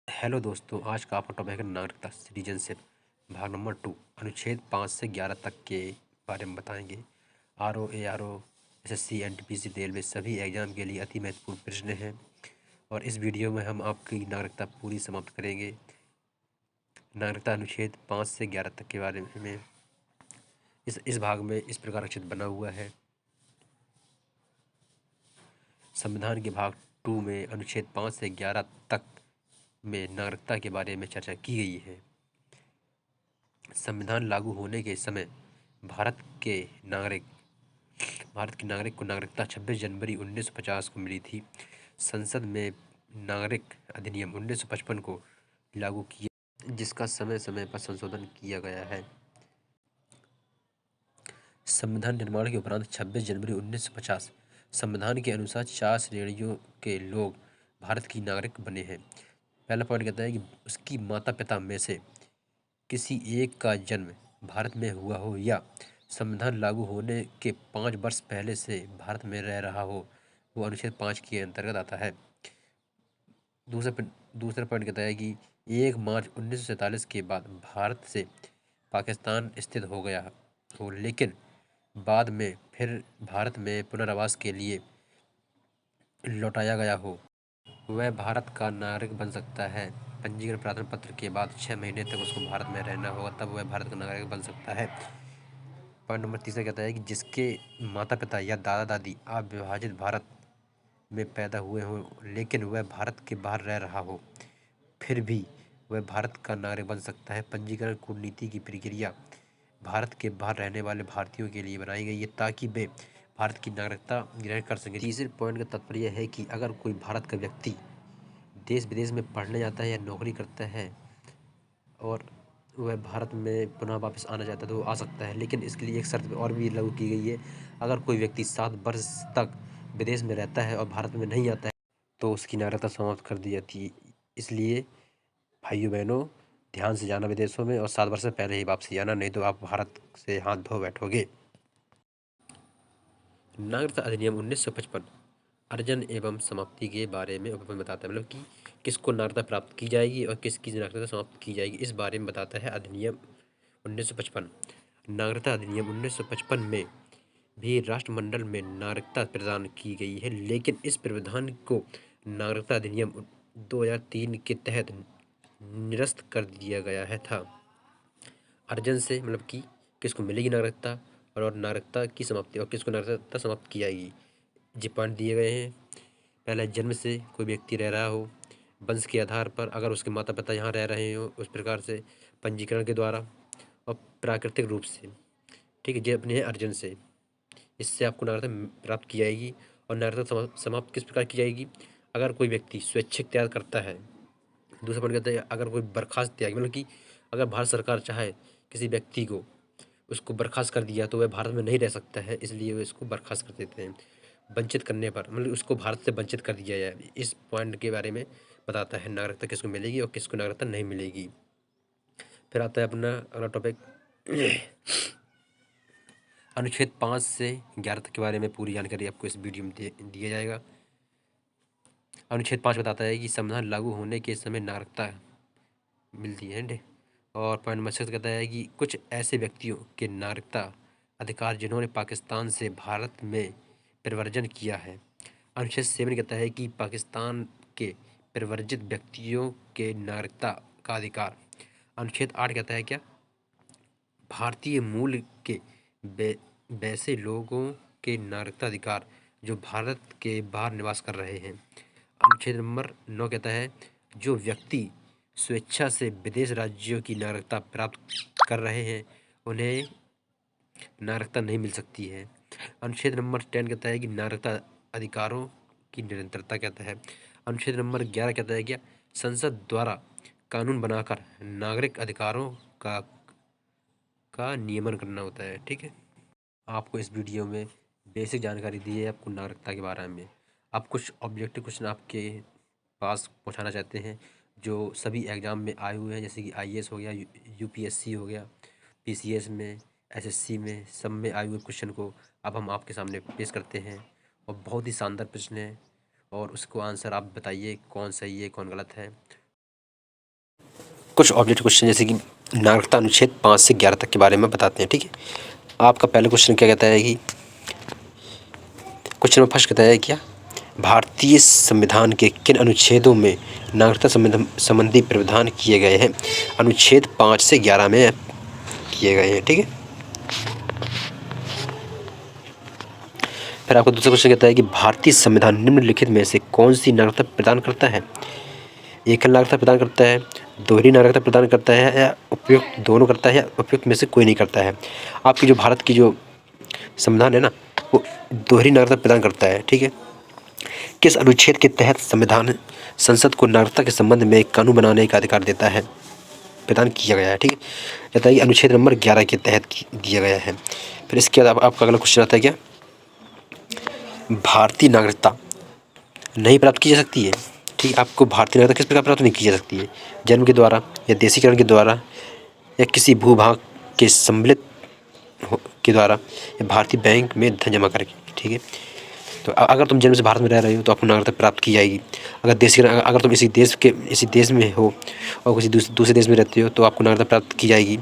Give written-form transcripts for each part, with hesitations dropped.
Hello दोस्तों, आज का आपका टॉपिक है नागरिकता सिटीजनशिप भाग नंबर 2। अनुच्छेद 5 से 11 तक के बारे में बताएंगे। R O SSC NTPC railway सभी एग्जाम के लिए अति महत्वपूर्ण प्रश्न हैं और इस वीडियो में हम आपकी नागरिकता पूरी समाप्त करेंगे। नागरिकता अनुच्छेद 5 से 11 तक के बारे में इस भाग में इस प्रकार चित्र बना हुआ है। संविधान के भाग 2 में अनुच्छेद 5 से 11 तक में नागरिकता के बारे में चर्चा की गई है। संविधान लागू होने के समय भारत के नागरिक को नागरिकता 26 जनवरी 1950 को मिली थी। संसद में नागरिक अधिनियम 1955 को लागू किया, जिसका समय समय पर संशोधन किया गया है। संविधान निर्माण के उपरांत 26 जनवरी 1950 संविधान के अनुसार 4 श्रेणियों के लोग भारत की नागरिक बने हैं। पहला पॉइंट कहता है कि उसकी माता पिता में से किसी एक का जन्म भारत में हुआ हो या संविधान लागू होने के 5 वर्ष पहले से भारत में रह रहा हो, वो अनुच्छेद 5 के अंतर्गत आता है। दूसरा पॉइंट कहता है कि 1 मार्च 1947 के बाद भारत से पाकिस्तान स्थित हो गया हो, लेकिन बाद में फिर भारत में पुनर्वास के लिए लौटाया गया हो, वह भारत का नागरिक बन सकता है। पंजीकरण प्रार्थना पत्र के बाद 6 महीने तक उसको भारत में रहना होगा, तब वह भारत का नागरिक बन सकता है। पॉइंट नंबर 3 कहता है कि जिसके माता पिता या दादा दादी अविभाजित भारत में पैदा हुए हों, लेकिन वह भारत के बाहर रह रहा हो, फिर भी वह भारत का नागरिक बन सकता है। पंजीकरण कूटनीति की प्रक्रिया भारत के बाहर रहने वाले भारतीयों के लिए बनाई गई है ताकि वे भारत की नागरिकता ग्रहण कर सकें। तीसरे पॉइंट का तात्पर्य है कि अगर कोई भारत का व्यक्ति देश विदेश में पढ़ने जाता है या नौकरी करता है और वह भारत में पुनः वापस आना चाहता है तो वो आ सकता है, लेकिन इसके लिए एक शर्त और भी लागू की गई है। अगर कोई व्यक्ति 7 वर्ष तक विदेश में रहता है और भारत में नहीं आता है तो उसकी नागरिकता समाप्त कर दी जाती है। इसलिए भाइयों बहनों, ध्यान से जाना विदेशों में और 7 वर्ष से पहले ही वापसी आना, नहीं तो आप भारत से हाथ धो बैठोगे। नागरिकता अधिनियम 1955 अर्जन एवं समाप्ति के बारे में बताता है, मतलब कि किसको नागरिकता प्राप्त की जाएगी और किसकी नागरिकता समाप्त की जाएगी, इस बारे में बताता है अधिनियम 1955। नागरिकता अधिनियम 1955 में भी राष्ट्रमंडल में नागरिकता प्रदान की गई है, लेकिन इस प्रावधान को नागरिकता अधिनियम 2003 के तहत निरस्त कर दिया गया है था। अर्जन से मतलब कि किसको मिलेगी नागरिकता और नागरिकता की समाप्ति और किसको नागरिकता समाप्त की जाएगी, ये पॉइंट दिए गए हैं। पहले जन्म से कोई व्यक्ति रह रहा हो, वंश के आधार पर अगर उसके माता पिता यहाँ रह रहे हो उस प्रकार से, पंजीकरण के द्वारा और प्राकृतिक रूप से, ठीक है। ये अपने हैं अर्जन से, इससे आपको नागरिकता प्राप्त की जाएगी। और नागरिकता समाप्त किस प्रकार की जाएगी, अगर कोई व्यक्ति स्वैच्छिक त्याग करता है। दूसरा पॉइंट कहता है अगर कोई बर्खास्त त्याग, मतलब कि अगर भारत सरकार चाहे किसी व्यक्ति को उसको बर्खास्त कर दिया तो वह भारत में नहीं रह सकता है, इसलिए वे इसको बर्खास्त कर देते हैं। वंचित करने पर, मतलब उसको भारत से वंचित कर दिया जाए, इस पॉइंट के बारे में बताता है नागरिकता किसको मिलेगी और किसको नागरिकता नहीं मिलेगी। फिर आता है अपना अगला टॉपिक अनुच्छेद 5 से 11 तक के बारे में पूरी जानकारी आपको इस वीडियो में दिया जाएगा। अनुच्छेद 5 बताता है कि संविधान लागू होने के समय नागरिकता मिलती है। और पॉइंट नंबर 6 कहता है कि कुछ ऐसे व्यक्तियों के नागरिकता अधिकार जिन्होंने पाकिस्तान से भारत में परिवर्जन किया है। अनुच्छेद 7 कहता है कि पाकिस्तान के परिवर्जित व्यक्तियों के नागरिकता का अधिकार। अनुच्छेद 8 कहता है क्या, भारतीय मूल के वैसे लोगों के नागरिकता अधिकार जो भारत के बाहर निवास कर रहे हैं। अनुच्छेद नंबर 9 कहता है जो व्यक्ति स्वेच्छा से विदेश राज्यों की नागरिकता प्राप्त कर रहे हैं उन्हें नागरिकता नहीं मिल सकती है। अनुच्छेद नंबर 10 कहता है कि नागरिकता अधिकारों की निरंतरता कहता है। अनुच्छेद नंबर 11 कहता है क्या, संसद द्वारा कानून बनाकर नागरिक अधिकारों का नियमन करना होता है, ठीक है। आपको इस वीडियो में बेसिक जानकारी दी है आपको नागरिकता के बारे में। आप कुछ ऑब्जेक्टिव क्वेश्चन आपके पास पहुंचाना चाहते हैं जो सभी एग्ज़ाम में आए हुए हैं, जैसे कि आईएएस हो गया, यूपीएससी हो गया, पीसीएस में, एसएससी में, सब में आए हुए क्वेश्चन को अब हम आपके सामने पेश करते हैं। और बहुत ही शानदार प्रश्न है और उसको आंसर आप बताइए कौन सही है कौन गलत है। कुछ ऑब्जेक्टिव क्वेश्चन जैसे कि नागरिकता अनुच्छेद 5 से 11 तक के बारे में बताते हैं। ठीक है, आपका पहला क्वेश्चन क्या कहता है कि क्वेश्चन नंबर फर्स्ट कहता है क्या भारतीय संविधान के किन अनुच्छेदों में नागरिकता संबंधी प्रावधान किए गए हैं? अनुच्छेद 5 से 11 में किए गए हैं। ठीक है, फिर आपको दूसरा क्वेश्चन कहता है कि भारतीय संविधान निम्नलिखित में से कौन सी नागरिकता प्रदान करता है? एकल नागरिकता प्रदान करता है, दोहरी नागरिकता प्रदान करता है, या उपयुक्त दोनों करता है, या उपयुक्त में से कोई नहीं करता है? आपकी जो भारत की जो संविधान है ना, वो दोहरी नागरिकता प्रदान करता है। ठीक है, किस अनुच्छेद के तहत संविधान संसद को नागरिकता के संबंध में एक कानून बनाने का अधिकार देता है, प्रदान किया गया है? ठीक है, कहता है कि अनुच्छेद नंबर 11 के तहत दिया गया है। फिर इसके बाद आपका अगला क्वेश्चन आता है क्या भारतीय नागरिकता नहीं प्राप्त की जा सकती है? ठीक, आपको भारतीय नागरिकता किस प्रकार प्राप्त नहीं की जा सकती है? जन्म के द्वारा, या देशीकरण के द्वारा, या किसी भूभाग के सम्मिलित के द्वारा, या भारतीय बैंक में धन जमा करके? ठीक है, तो अगर तुम जन्म से भारत में रह रहे हो तो आपको नागरिकता प्राप्त की जाएगी। अगर देशीकरण, अगर तुम इसी देश में हो और किसी दूसरे देश में रहते हो तो आपको नागरिकता प्राप्त की जाएगी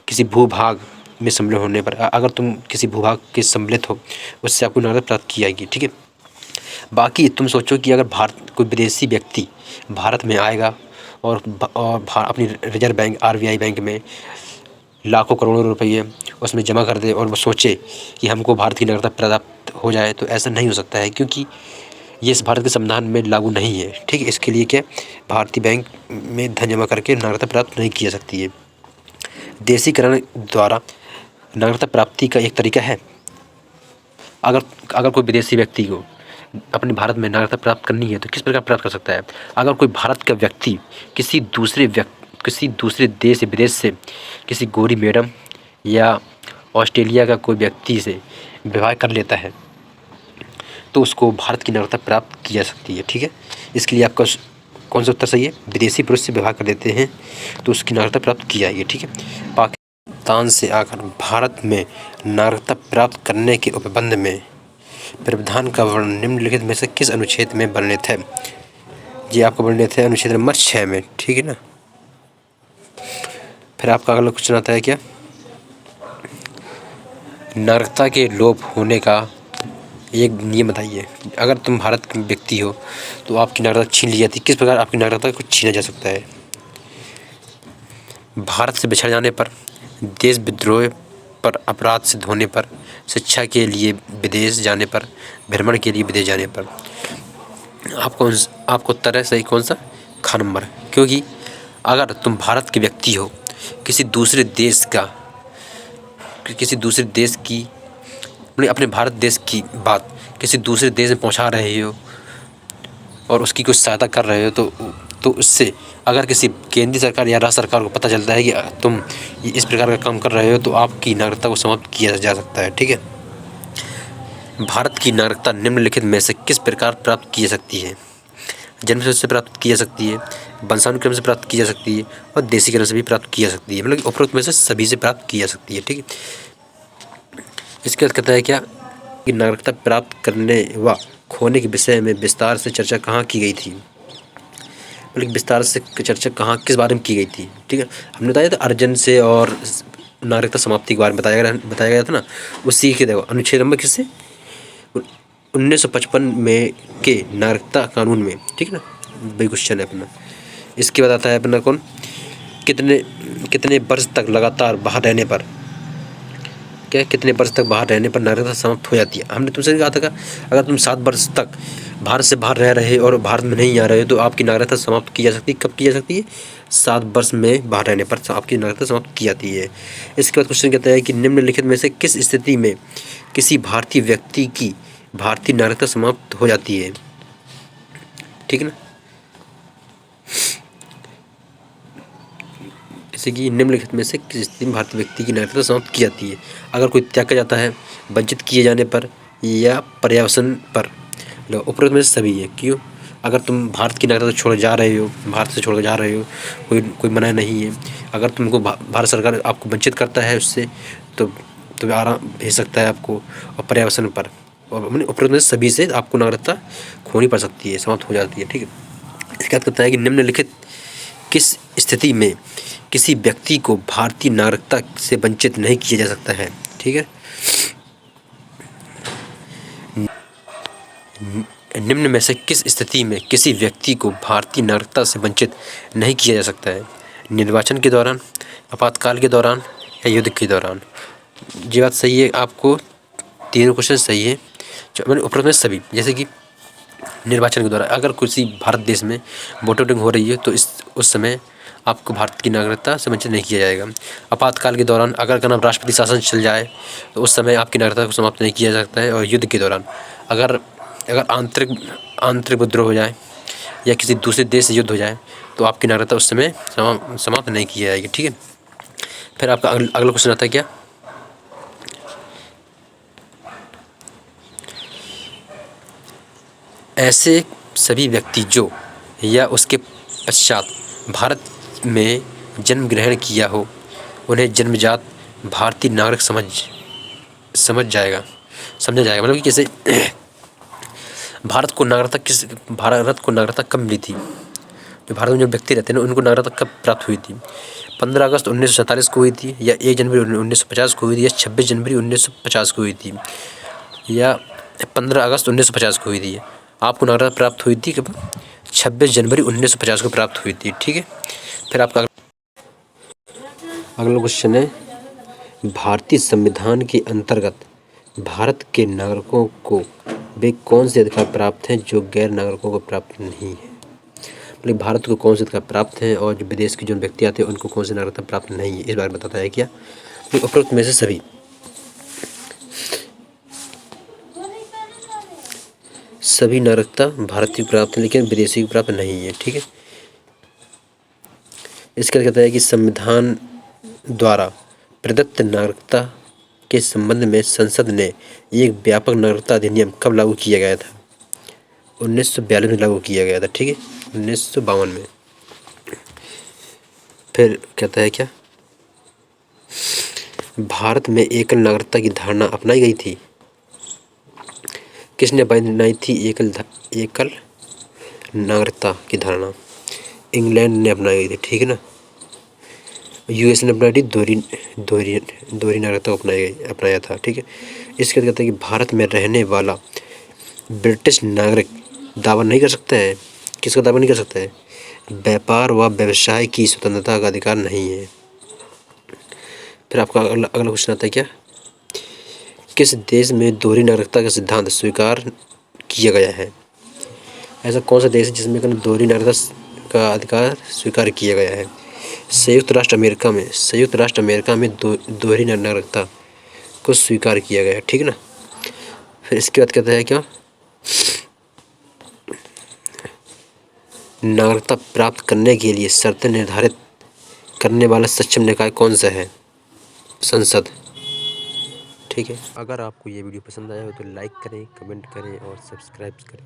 किसी भूभाग में सम्मिलित होने पर। अगर तुम किसी भूभाग के सम्मिलित हो उससे आपको नागरिकता प्राप्त की जाएगी। ठीक है, बाकी तुम सोचो कि अगर कोई विदेशी व्यक्ति भारत में आएगा और अपनी रिजर्व बैंक RBI बैंक में लाखों करोड़ों रुपये उसमें जमा कर दे और वो सोचे कि हमको भारत की नागरिकता प्राप्त हो जाए, तो ऐसा नहीं हो सकता है, क्योंकि ये इस भारत के संविधान में लागू नहीं है। ठीक है, इसके लिए क्या भारतीय बैंक में धन जमा करके नागरिकता प्राप्त नहीं की जा सकती है। देशीकरण द्वारा नागरिकता प्राप्ति का एक तरीका है। अगर कोई विदेशी व्यक्ति को अपने भारत में नागरिकता प्राप्त करनी है तो किस प्रकार प्राप्त कर सकता है? अगर कोई भारत का व्यक्ति किसी दूसरे देश या विदेश से किसी गोरी मैडम या ऑस्ट्रेलिया का कोई व्यक्ति से विवाह कर लेता है तो उसको भारत की नागरिकता प्राप्त की जा सकती है। ठीक है, इसके लिए आपका कौन सा उत्तर सही है? विदेशी पुरुष से विवाह कर देते हैं तो उसकी नागरिकता प्राप्त की जाएगी। ठीक है, पाकिस्तान से आकर भारत में नागरिकता प्राप्त करने के उपबंध में प्रावधान का वर्णन निम्नलिखित में से किस अनुच्छेद में वर्णित है? ये आपको वर्णित है अनुच्छेद नंबर 6 में। ठीक है ना, फिर आपका अगला क्वेश्चन आता है क्या नागरिकता के लोप होने का एक नियम बताइए। अगर तुम भारत के व्यक्ति हो तो आपकी नागरिकता छीन ली जाती, किस प्रकार आपकी नागरिकता को छीना जा सकता है? भारत से बिछड़ जाने पर, देशद्रोह पर, अपराध सिद्ध होने पर, शिक्षा के लिए विदेश जाने पर, भ्रमण के लिए विदेश जाने पर। आपको उत्तर है सही कौन सा? ख नंबर, क्योंकि अगर तुम भारत के व्यक्ति हो किसी दूसरे देश की अपने भारत देश की बात किसी दूसरे देश में पहुंचा रहे हो और उसकी कुछ सहायता कर रहे हो तो उससे अगर किसी केंद्रीय सरकार या राज्य सरकार को पता चलता है कि तुम इस प्रकार का काम कर रहे हो तो आपकी नागरिकता को समाप्त किया जा सकता है। ठीक है, भारत की नागरिकता निम्नलिखित में से किस प्रकार प्राप्त की जा सकती है? जन्म से प्राप्त की जा सकती है, वंशानुक्रम से प्राप्त की जा सकती है, और देशीकरण से भी प्राप्त की जा सकती है। मतलब उपरोक्त में से सभी से प्राप्त की जा सकती है। ठीक है, इसके बाद कहता है क्या कि नागरिकता प्राप्त करने व खोने के विषय में विस्तार से चर्चा कहाँ की गई थी? मतलब विस्तार से चर्चा कहाँ किस बारे में की गई थी? ठीक है, हमने बताया था अर्जन से और नागरिकता समाप्ति के बारे में बताया गया था ना। उसी के देखो अनुच्छेद नंबर किससे 1955 में के नागरिकता कानून में। ठीक है ना, वही क्वेश्चन है अपना। इसके बाद आता है अपना कौन कितने वर्ष तक लगातार बाहर रहने पर कितने वर्ष तक बाहर रहने पर नागरिकता समाप्त हो जाती है? हमने तुमसे कहा था अगर तुम 7 वर्ष तक भारत से बाहर रह रहे और भारत में नहीं आ रहे हो तो आपकी नागरिकता समाप्त की जा सकती है। कब की जा सकती है? 7 वर्ष में बाहर रहने पर आपकी नागरिकता समाप्त की जाती है। इसके बाद क्वेश्चन कहता है कि निम्नलिखित में से किस स्थिति में किसी भारतीय व्यक्ति की भारतीय नागरिकता समाप्त हो जाती है? ठीक है ना, जैसे कि निम्नलिखित में से किस स्थिति में भारतीय व्यक्ति की नागरिकता समाप्त की जाती है? अगर कोई त्याग कर जाता है, वंचित किए जाने पर, या पर्यावसन पर। उपरोक्त में से सभी है। क्यों? अगर तुम भारत की नागरिकता छोड़ जा रहे हो, भारत से छोड़ जा रहे हो, कोई मना नहीं है। अगर तुमको भारत सरकार आपको वंचित करता है उससे तो तुम्हें आराम भेज सकता है आपको। और पर्यावसन पर और मैंने उपरोक्त में सभी से आपको नागरिकता खोनी पड़ सकती है, समाप्त हो जाती है। ठीक है, इसके बाद कहता है कि निम्नलिखित किस स्थिति में किसी व्यक्ति को भारतीय नागरिकता से वंचित नहीं किया जा सकता है। ठीक है, निम्न में से किस स्थिति में किसी व्यक्ति को भारतीय नागरिकता से वंचित नहीं किया जा सकता है। निर्वाचन के दौरान, आपातकाल के दौरान या युद्ध के दौरान। ये बात सही है, आपको तीनों क्वेश्चन सही है। मैंने ऊपर में सभी, जैसे कि निर्वाचन के दौरान अगर किसी भारत देश में वोटिंग हो रही है तो उस समय आपको भारत की नागरिकता से वंचित नहीं किया जाएगा। आपातकाल के दौरान अगर राष्ट्रपति शासन चल जाए तो उस समय आपकी नागरिकता को समाप्त नहीं किया जा सकता है। और युद्ध के दौरान अगर आंतरिक विद्रोह हो जाए या किसी दूसरे देश से युद्ध हो जाए तो आपकी नागरिकता उस समय समाप्त नहीं की जाएगी। ठीक है, फिर आपका अगला क्वेश्चन आता है क्या, ऐसे सभी व्यक्ति जो या उसके पश्चात भारत में जन्म ग्रहण किया हो उन्हें जन्मजात भारतीय नागरिक समझा जाएगा। मतलब कि जैसे भारत को नागरिकता कब मिली थी, जो भारत में जो व्यक्ति रहते हैं ना उनको नागरिकता कब प्राप्त हुई थी। 15 अगस्त 1947 को हुई थी, या 1 जनवरी 1950 को हुई थी, या 26 जनवरी 1950 को हुई थी, या 15 अगस्त 1950 को हुई थी। आपको नागरिकता प्राप्त हुई थी कब, 26 जनवरी 1950 को प्राप्त हुई थी। ठीक है, फिर आपका अगला क्वेश्चन है, भारतीय संविधान के अंतर्गत भारत के नागरिकों को वे कौन से अधिकार प्राप्त हैं जो गैर नागरिकों को प्राप्त नहीं है। मतलब भारत को कौन से अधिकार प्राप्त हैं और जो विदेश के जो व्यक्ति आते हैं उनको कौन से नागरिकता प्राप्त नहीं है, इस बारे में बताता है क्या। तो उपरोक्त में से सभी नागरिकता भारतीय प्राप्त है लेकिन विदेशी को प्राप्त नहीं है। ठीक है, इसका कहता है कि संविधान द्वारा प्रदत्त नागरिकता के संबंध में संसद ने एक व्यापक नागरिकता अधिनियम कब लागू किया गया था, 1942 में लागू किया गया था। ठीक है, 1952 में। फिर कहता है क्या, भारत में एकल नागरिकता की धारणा अपनाई गई थी। किसने बनाई थी एकल नागरिकता की धारणा, इंग्लैंड ने अपनाई गई थी। ठीक है ना, यूएस ने अपनाई थी दोहरी नागरिकता को अपनाया था। ठीक है, इसके कहते हैं कि भारत में रहने वाला ब्रिटिश नागरिक दावा नहीं कर सकता है। किसका दावा नहीं कर सकता है, व्यापार व व्यवसाय की स्वतंत्रता का अधिकार नहीं है। फिर आपका अगला क्वेश्चन आता है क्या, किस देश में दोहरी नागरिकता का सिद्धांत स्वीकार किया गया है। ऐसा कौन सा देश है जिसमें दोहरी नागरिकता का अधिकार स्वीकार किया गया है। संयुक्त राष्ट्र अमेरिका में दोहरी नागरिकता को स्वीकार किया गया है। ठीक है ना, फिर इसके बाद कहता है क्या, नागरिकता प्राप्त करने के लिए शर्तें निर्धारित करने वाला सक्षम निकाय कौन सा है, संसद। ठीक है, अगर आपको ये वीडियो पसंद आया हो तो लाइक करें, कमेंट करें और सब्सक्राइब करें।